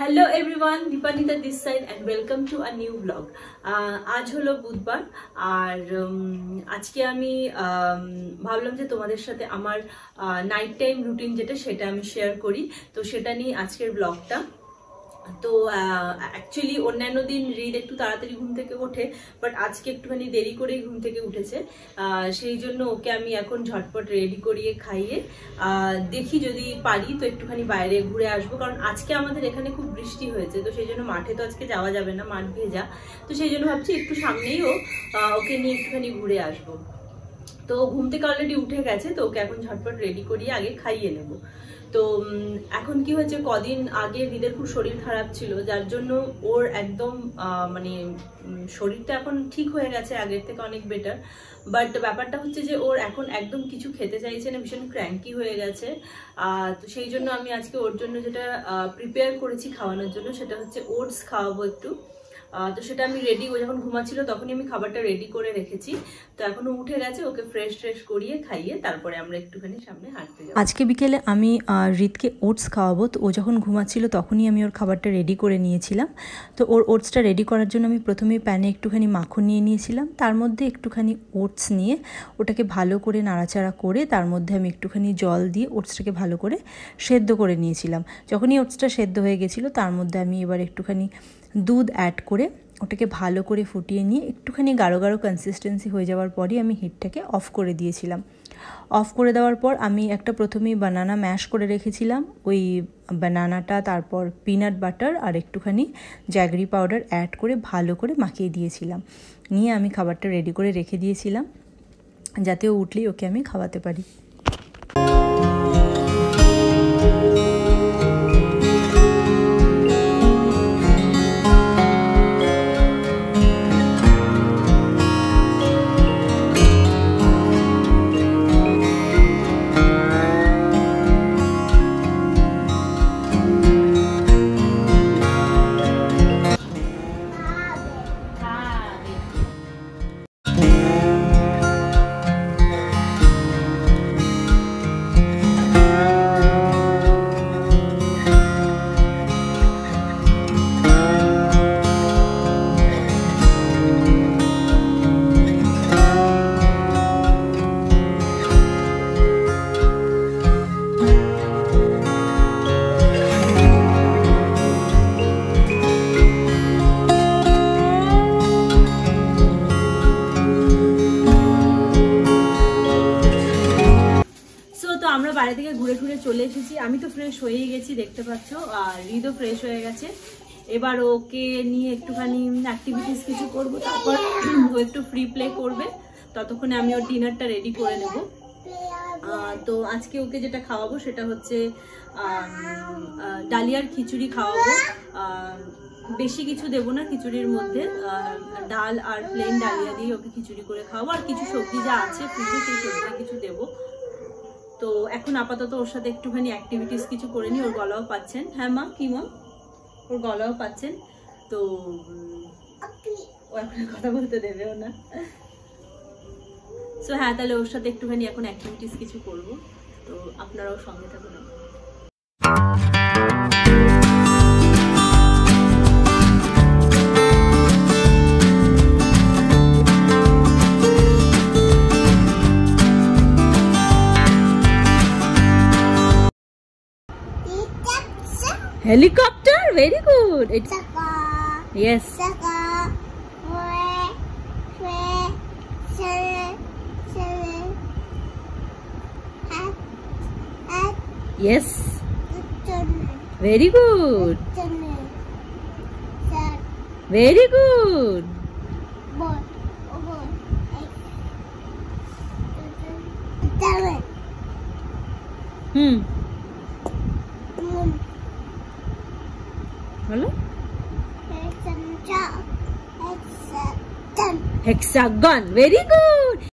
Hello everyone, Dipanita this side and welcome to a new blog. आज हलो बुधवार और आज के आमी भाबलाम जे तोमादेर साथे आमार नाइट टाइम रूटीन जेटा सेटा आमी शेयर करी, तो सेटा निये आजकेर ब्लगटा। तो एक्चुअली अन्यान्य दिन रीद एकटू ताड़ाताड़ी घुम थेके ओठे, बाट आजके एकटूखानी देरी करे घुम थेके उठेছে, সেই জন্য ওকে আমি এখন ঝটপট রেডি করিয়ে খাইয়ে দেখি যদি পারি তো একটুখানি বাইরে ঘুরে আসবো, কারণ আজকে আমাদের এখানে খুব বৃষ্টি হয়েছে, তো সেই জন্য মাঠে তো আজকে যাওয়া যাবে না, মাঠ ভেজা, তো সেই জন্য ভাবছি একটু সামনেই ওকে নিয়ে একটুখানি ঘুরে আসবো। তো ঘুম থেকে অলরেডি উঠে গেছে, তো ওকে এখন ঝটপট রেডি করিয়ে আগে খাইয়ে নেবো। তো এখন কি হয়েছে, কদিন আগে হৃদের খুব শরীর খারাপ ছিল, যার জন্য ওর একদম মানে শরীরটা এখন ঠিক হয়ে গেছে, আগের থেকে অনেক বেটার, বাট ব্যাপারটা হচ্ছে যে ওর এখন একদম কিছু খেতে চাইছে না, ভীষণ ক্র্যাঙ্কি হয়ে গেছে। তো সেই জন্য আমি আজকে ওর জন্য যেটা প্রিপেয়ার করেছি খাওয়ানোর জন্য, সেটা হচ্ছে ওটস খাওয়াবো একটু। তো সেটা আমি রেডি, ও যখন ঘুমাচ্ছিল তখনই আমি খাবারটা রেডি করে রেখেছি। তো এখনো উঠে গেছে, ওকে ফ্রেশ করিয়ে খাইয়ে তারপরে আমরা একটুখানি সামনে হাঁটতে যাব। আজকে বিকেলে আমি রিতকে ওটস খাওয়াবো, তো ও যখন ঘুমাচ্ছিল তখনই আমি ওর খাবারটা রেডি করে নিয়েছিলাম। তো ওর ওটসটা রেডি করার জন্য আমি প্রথমেই প্যানে একটুখানি মাখন নিয়ে নিয়েছিলাম, তার মধ্যে একটুখানি ওটস নিয়ে ওটাকে ভালো করে নাড়াচাড়া করে তার মধ্যে আমি একটুখানি জল দিয়ে ওটসটাকে ভালো করে সেদ্ধ করে নিয়েছিলাম। যখনই ওটসটা সেদ্ধ হয়ে গেছিলো তার মধ্যে আমি এবার একটুখানি দুধ অ্যাড করে ওটাকে ভালো করে ফুটিয়ে নিয়ে একটুখানি গাঢ় গাঢ় কনসিস্টেন্সি হয়ে যাওয়ার পরই আমি হিটটাকে অফ করে দিয়েছিলাম। অফ করে দেওয়ার পর আমি একটা প্রথমেই বানানা ম্যাশ করে রেখেছিলাম, ওই বানানাটা তারপর পিনাট বাটার আর একটুখানি জ্যাগরি পাউডার অ্যাড করে ভালো করে মাখিয়ে দিয়েছিলাম, নিয়ে আমি খাবারটা রেডি করে রেখে দিয়েছিলাম যাতে ও উঠলেই ওকে আমি খাওয়াতে পারি। আমরা বাইরে থেকে ঘুরে ঘুরে চলে এসেছি, আমি তো ফ্রেশ হয়েই গেছি দেখতে পাচ্ছ, আর হৃদও ফ্রেশ হয়ে গেছে। এবার ওকে নিয়ে একটুখানি অ্যাক্টিভিটিস কিছু করব, তারপর ও একটু ফ্রি প্লে করবে, ততক্ষণে আমি ওর ডিনারটা রেডি করে নেব। তো আজকে ওকে যেটা খাওয়াবো সেটা হচ্ছে ডালিয়ার খিচুড়ি খাওয়াবো। বেশি কিছু দেবো না খিচুড়ির মধ্যে, ডাল আর প্লেন ডালিয়া দিয়ে ওকে খিচুড়ি করে খাওয়াবো, আর কিছু সবজি যা আছে ফ্রিজে সেই সবজি কিছু দেবো। তো এখন আপাতত ওর সাথে একটুখানি অ্যাক্টিভিটিস কিছু করে নি, ওর গলাও পাচ্ছেন। হ্যাঁ মা, কি মা? ওর গলাও পাচ্ছেন, তো ও এখন কথা বলতে দেবেও না। সো হ্যাঁ, তাহলে ওর সাথে একটুখানি এখন অ্যাক্টিভিটিস কিছু করব, তো আপনারাও সঙ্গে থাকুন। Helicopter, very good. Yes. Yes. Very good. Very good. Boy. Seven. Hello? Hexagon. Hexagon. Very good.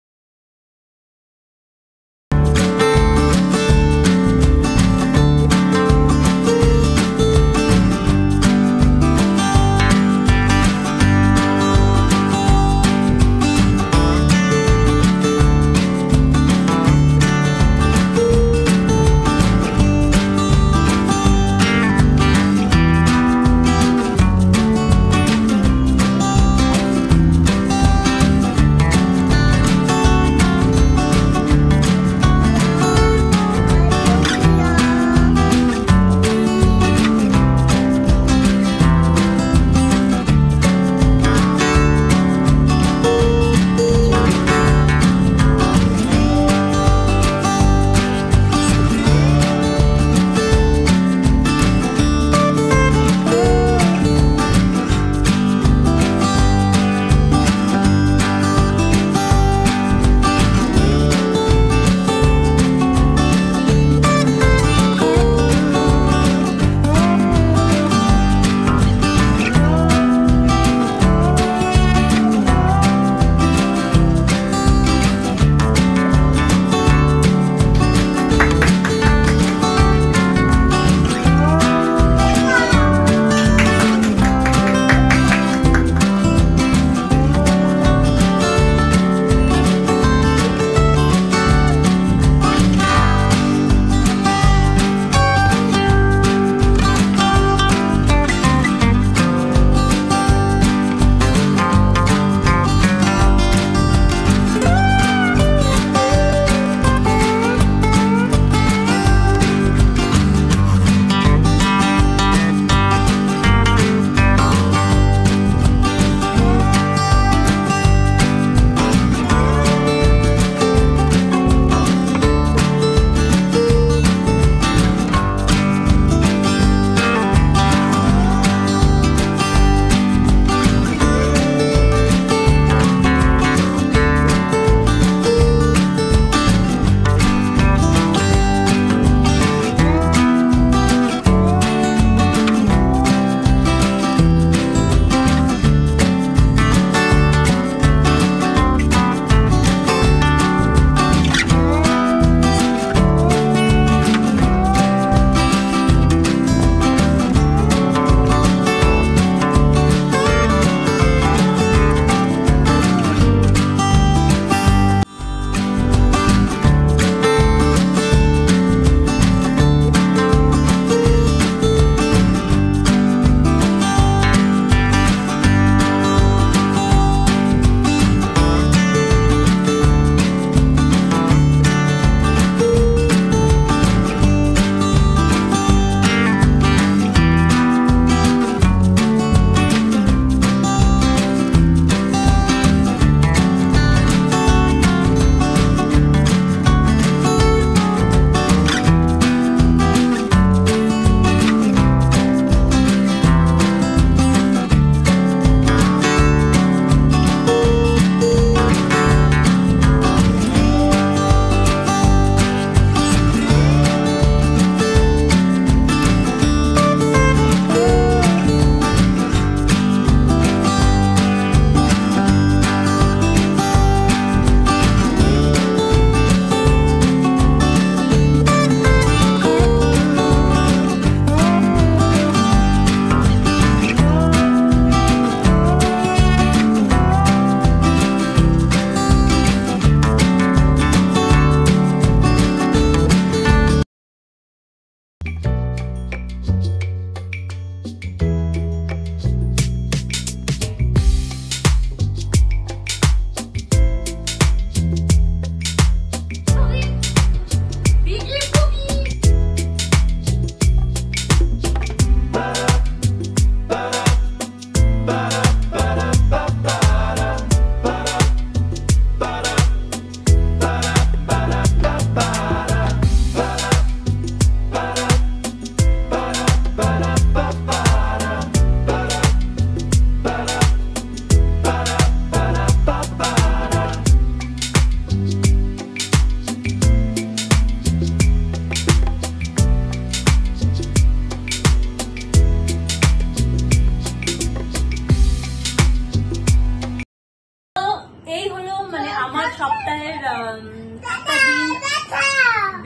একটা দিন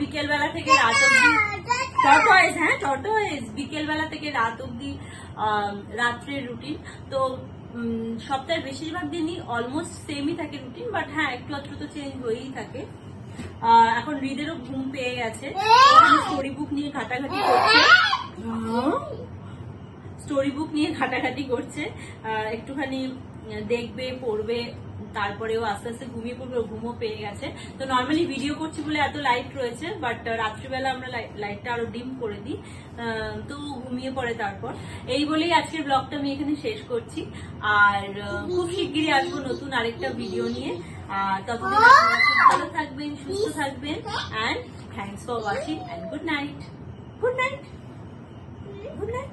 বিকেলবেলা থেকে রাত অব্দি টর্টয়েজ, হ্যাঁ টর্টয়েজ, বিকেলবেলা থেকে রাত অব্দি রাত্রের রুটিন। তো সপ্তাহের বেশিরভাগ দিনই অলমোস্ট সেমই থাকে রুটিন, বাট হ্যাঁ একটু আধটু তো চেঞ্জ হয়েই থাকে। এখন হৃদেরও ঘুম পেয়ে গেছে, স্টোরি বুক নিয়ে ঘাটাঘাটি করছে, স্টোরি বুক নিয়ে ঘাটাঘাটি করছে, একটুখানি দেখবে পড়বে, তারপরেও আস্তে আস্তে ঘুমিয়ে পড়বে, ঘুমও পেয়ে গেছে। তো নর্মালি ভিডিও করছি বলে এত লাইট রয়েছে, বাট রাত্রিবেলা আমরা লাইটটা আরো ডিম করে দিই, তো ঘুমিয়ে পড়ে। তারপর এই বলেই আজকের ব্লগটা আমি এখানে শেষ করছি, আর খুব শিগগিরই আসবো নতুন আরেকটা ভিডিও নিয়ে। ততদিন আপনারা খুব ভালো থাকবেন, সুস্থ থাকবেন, and thanks for watching, and good night, good night, good night.